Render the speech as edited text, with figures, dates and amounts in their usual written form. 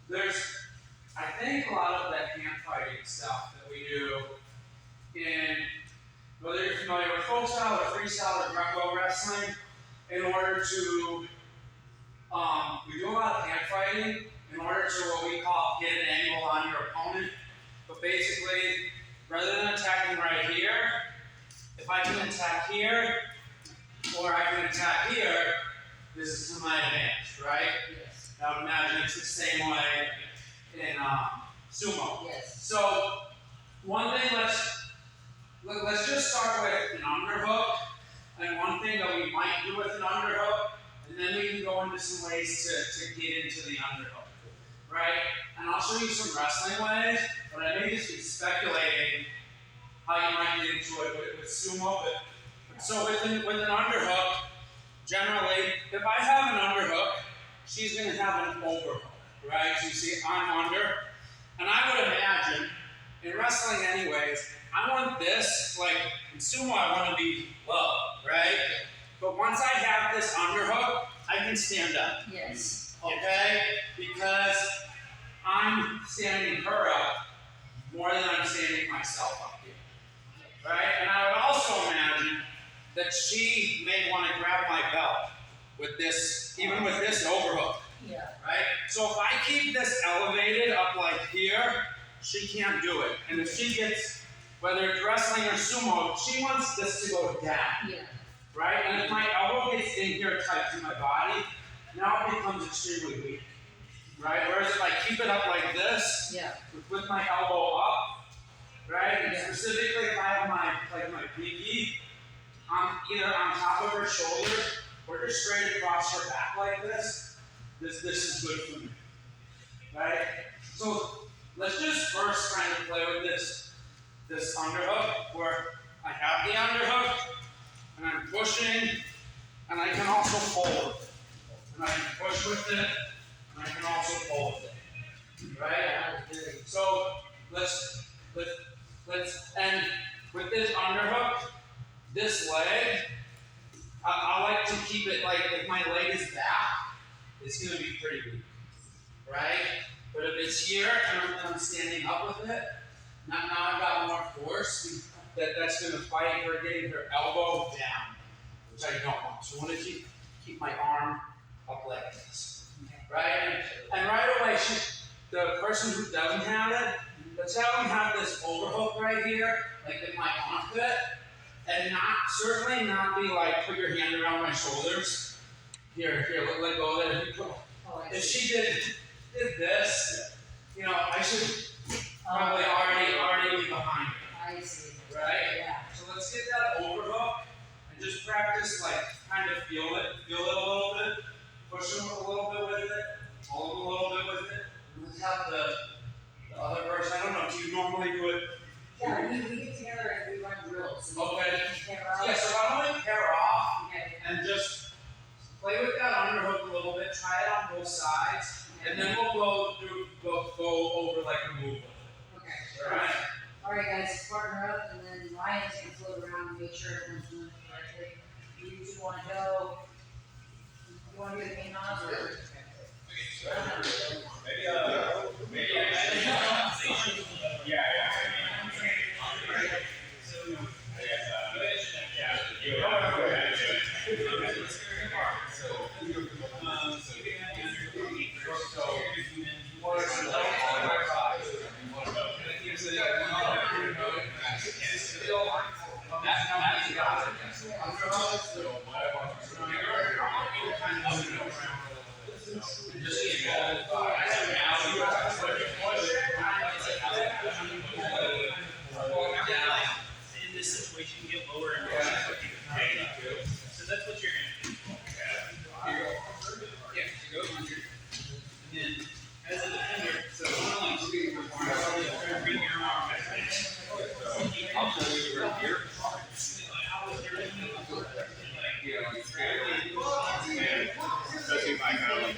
There's, I think, a lot of that hand fighting stuff that we do in, whether you're familiar with folk style or freestyle or Greco wrestling, in order to, we do a lot of hand fighting in order to what we call get an angle on your opponent. But basically, rather than attacking right here, if I can attack here, or I can attack here, this is to my advantage, right? Yes. I would imagine it's the same way in sumo. Yes. So, one thing, let's just start with an underhook, and one thing that we might do with an underhook, and then we can go into some ways to get into the underhook, right? And I'll show you some wrestling ways, but I may just be speculating how you might get into it with sumo. So with an underhook, generally, if I have an underhook, she's going to have an overhook, right? So you see, I'm under, and I would imagine, in wrestling anyways, I want this, like in sumo I want to be low, right? But once I have this underhook, I can stand up. Yes. Okay? Because I'm standing her up more than I'm standing myself up here. Right? And I would also imagine that she may want to grab my belt with this, even with this overhook. Yeah. Right? So if I keep this elevated up like here, she can't do it. And if she gets, whether it's wrestling or sumo, she wants this to go down. Yeah. Right? And if my elbow gets in here tight to my body, now it becomes extremely weak. Right? Whereas if I keep it up like this, Yeah. with my elbow up, right? And Yeah. specifically if I have my pinky either on top of her shoulder or just straight across her back like this, this is good for me. Right? So let's just first kind of play with this underhook where I have the underhook and I'm pushing and I can also pull with it. And I can push with it and I can also pull with it. Right? So let's and with this underhook, this leg, I like to keep it like if my leg is back, it's going to be pretty weak, right? But if it's here and I'm standing up with it, now I've got more force that's going to fight her getting her elbow down, which I don't want. So I want to keep my arm up like this, right? And right away, the person who doesn't have it, let's have them have this overhook right here, like in my armpit, and certainly not be like, put your hand around my shoulders. Here, let go of that. If she did this, I should probably already be behind her. I see. Right? Yeah. So let's get that overhook and just practice, like, kind of feel it a little bit, push them a little bit with it, pull them a little bit with it. And let's have the other person. I don't know, do you normally do it? Yeah, we get together and we run drills. Okay. Yeah, So why don't we pair off okay. and just play with that underhook a little bit, try it on both sides, and then we'll go over like a move. Okay. Alright? Alright guys, partner up and then Ryan's gonna float around and make sure everyone's doing it correctly. You two wanna go, you wanna do the main knobs or? In this situation, you get lower and lower. So that's what you're going to do. Yeah, go. And then, as a defender, so not only bring your arm back. I'll show you right here. Especially if I kind of like